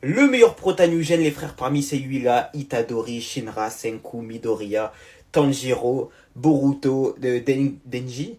Le meilleur protanugène, les frères, parmi celui-là, Itadori, Shinra, Senku, Midoriya, Tanjiro, Boruto, Denji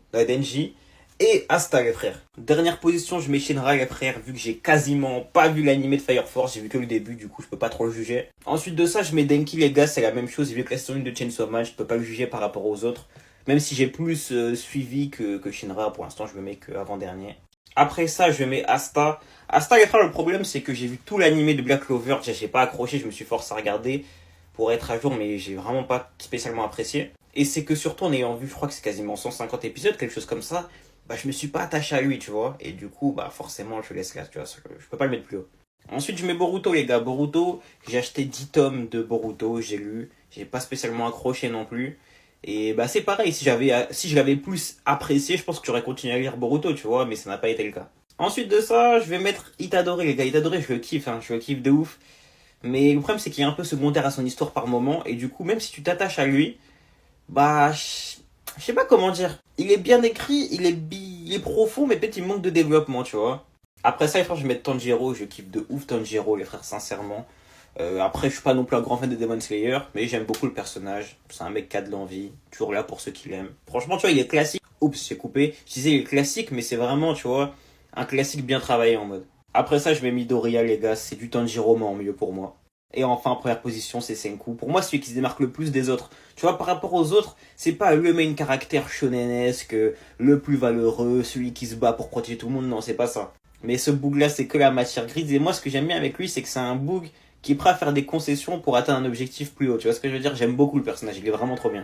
et Asta, les frères. Dernière position, je mets Shinra, les frères, vu que j'ai quasiment pas vu l'animé de Fire Force, j'ai vu que le début, du coup je peux pas trop le juger. Ensuite de ça, je mets Denki, les gars, c'est la même chose, vu que la saison 1 de Chainsaw Man, je peux pas le juger par rapport aux autres. Même si j'ai plus suivi que Shinra, pour l'instant je me mets que avant-dernier. Après ça, je mets Asta. Asta, les frères, le problème c'est que j'ai vu tout l'animé de Black Clover, j'ai pas accroché, je me suis forcé à regarder pour être à jour, mais j'ai vraiment pas spécialement apprécié. Et c'est que surtout en ayant vu, je crois que c'est quasiment 150 épisodes, quelque chose comme ça, bah je me suis pas attaché à lui, tu vois. Et du coup, bah forcément, je laisse là, tu vois, je peux pas le mettre plus haut. Ensuite, je mets Boruto, les gars. Boruto, j'ai acheté 10 tomes de Boruto, j'ai lu, j'ai pas spécialement accroché non plus. Et bah c'est pareil, si je l'avais plus apprécié, je pense que j'aurais continué à lire Boruto, tu vois, mais ça n'a pas été le cas. Ensuite de ça, je vais mettre Itadori, les gars. Itadori, je le kiffe, hein, je le kiffe de ouf. Mais le problème, c'est qu'il est un peu secondaire à son histoire par moment. Et du coup, même si tu t'attaches à lui, bah, je sais pas comment dire. Il est bien écrit, il est profond, mais peut-être il manque de développement, tu vois. Après ça, les frères, je vais mettre Tanjiro. Je kiffe de ouf Tanjiro, les frères, sincèrement. Après, je suis pas non plus un grand fan de Demon Slayer, mais j'aime beaucoup le personnage. C'est un mec qui a de l'envie, toujours là pour ceux qui l'aiment. Franchement, tu vois, il est classique. Oups, j'ai coupé. Je disais, il est classique, mais c'est vraiment, tu vois, un classique bien travaillé en mode. Après ça, je mets Midoriya, les gars. C'est du Tanjiro, mais en mieux pour moi. Et enfin, en première position, c'est Senku. Pour moi, celui qui se démarque le plus des autres. Tu vois, par rapport aux autres, c'est pas le main caractère shonenesque, le plus valeureux, celui qui se bat pour protéger tout le monde. Non, c'est pas ça. Mais ce boug-là, c'est que la matière grise. Et moi, ce que j'aime bien avec lui, c'est que c'est un boug qui est prêt à faire des concessions pour atteindre un objectif plus haut. Tu vois ce que je veux dire? J'aime beaucoup le personnage. Il est vraiment trop bien.